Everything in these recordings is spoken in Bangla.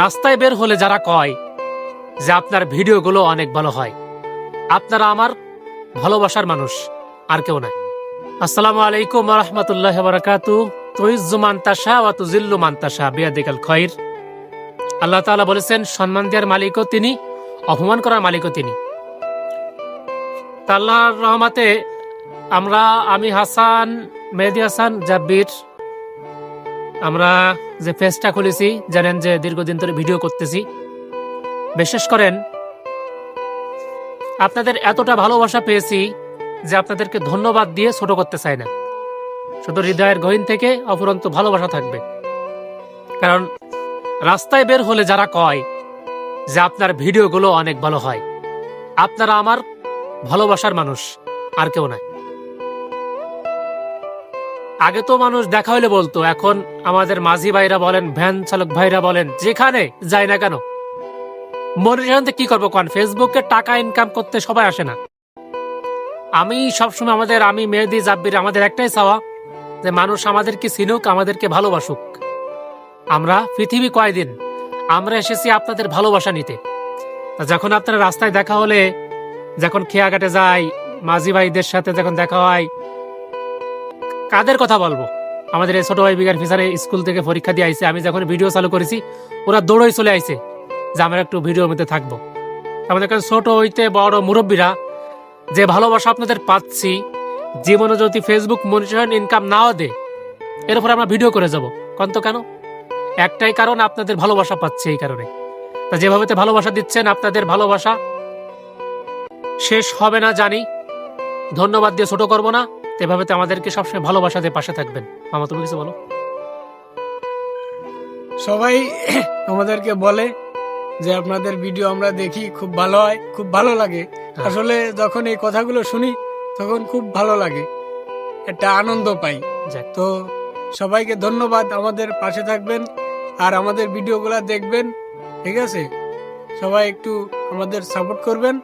রাস্তায় বের হলে যারা কয় যে আপনার ভিডিওগুলো অনেক ভালো হয়, আপনারা আমার ভালোবাসার মানুষ, আর কেউ নাই। আসসালামু আলাইকুম ওয়া রাহমাতুল্লাহি ওয়া বারাকাতুহু। তুইজ্জু মান তাশা ওয়া তুযিল্লু মান তাশা বিয়াদিকাল খায়র। আল্লাহ তাআলা বলেছেন, সম্মান দেওয়ার মালিকও তিনি, অপমান করার মালিকও তিনি। আল্লাহর রহমতে আমি হাসান, মেহেদী হাসান, জাব্বির, আমরা যে পেজটা খুলেছি, জানেন যে দীর্ঘদিন ধরে ভিডিও করতেছি। বিশেষ করেন আপনাদের এতটা ভালোবাসা পেয়েছি যে আপনাদেরকে ধন্যবাদ দিয়ে ছোট করতে চাই না, শুধু হৃদয়ের গহীন থেকে অফুরন্ত ভালোবাসা থাকবে। কারণ রাস্তায় বের হলে যারা কয় যে আপনার ভিডিওগুলো অনেক ভালো হয়, আপনারা আমার ভালোবাসার মানুষ, আর কেউ নাই। আগে তো মানুষ দেখা হইলে বলতো, এখন আমাদের মাঝি ভাইরা বলেন, ভ্যান চালক ভাইরা বলেন, যেখানে যায় না কেন মনিটাইজেশন কি করবো কোন? ফেসবুকে টাকা ইনকাম করতে সবাই আসে না। আমি সবসময় আমি মেহেদী, জাব্বির, আমাদের একটাই চাওয়া যে মানুষ আমাদেরকে চিনুক, আমাদেরকে ভালোবাসুক। আমরা পৃথিবী কয়দিন, আমরা এসেছি আপনাদের ভালোবাসা নিতে। যখন আপনারা রাস্তায় দেখা হলে, যখন খেয়াঘাটে যাই, মাঝি ভাইদের সাথে যখন দেখা হয়, কাদের কথা বলবো? আমাদের এই ছোট ভাই বিগার ফিসারে স্কুল থেকে পরীক্ষা দিয়ে আইছে, আমি যখন ভিডিও চালু করেছি ওরা দৌড়ই চলে আইছে যে আমরা একটু ভিডিওর মধ্যে থাকবো। আমাদের কাছে ছোট হইতে বড় মুরব্বীরা যে ভালোবাসা আপনাদের পাচ্ছি, জীবনে যদি ফেসবুক মনিটাইজেশন ইনকাম নাও দে, এর উপর আমরা ভিডিও করে যাব। কন্ত কেন? একটাই কারণ, আপনাদের ভালোবাসা পাচ্ছি এই কারণে। তা যেভাবে ভালোবাসা দিচ্ছেন, আপনাদের ভালোবাসা শেষ হবে না জানি, ধন্যবাদ দিয়ে ছোট করবো না। এভাবে আমাদেরকে সবসময় ভালোবাসা দিয়ে পাশে থাকবেন। মামা, তুমি কিছু বলো। সবাই আমাদেরকে বলে যে আপনাদের ভিডিও আমরা দেখি, খুব ভালো হয়, খুব ভালো লাগে। আসলে যখন এই কথাগুলো শুনি তখন খুব ভালো লাগে, একটা আনন্দ পাই। তো সবাইকে ধন্যবাদ, আমাদের পাশে থাকবেন আর আমাদের ভিডিওগুলো দেখবেন, ঠিক আছে? সবাই একটু আমাদের সাপোর্ট করবেন,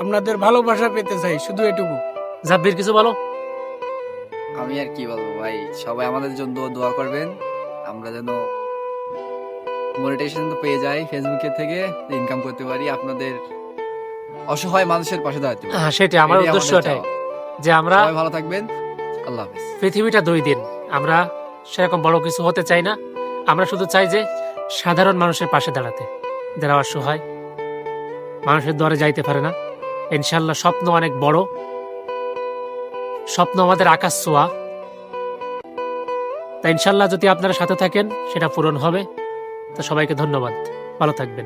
আপনাদের ভালোবাসা পেতে চাই, শুধু এটুকু। জাব্বির, কিছু বলো। আমি আর কি বলবো ভাই, সবাই আমাদের জন্য দোয়া করবেন, আমরা যেন মনিটাইজেশন পেয়ে যাই, ফেসবুকে থেকে ইনকাম করতে পারি, আপনাদের অসহায় মানুষের পাশে দাঁড়াতে পারি। সেটাই আমার উদ্দেশ্য, এটাই যে আমরা সবাই ভালো থাকবেন। আল্লাহ হাফেজ। পৃথিবীটা 2 দিন, আমরা সেরকম বড় কিছু হতে চাই না। আমরা শুধু চাই যে সাধারণ মানুষের পাশে দাঁড়াতে, যারা অসহায়, মানুষের দ্বারে যাইতে পারে না। ইনশাল্লাহ স্বপ্ন অনেক বড়, স্বপ্ন আমাদের আকাশ ছোঁয়া। তা ইনশাল্লাহ যদি আপনারা সাথে থাকেন সেটা পূরণ হবে। তো সবাইকে ধন্যবাদ, ভালো থাকবেন।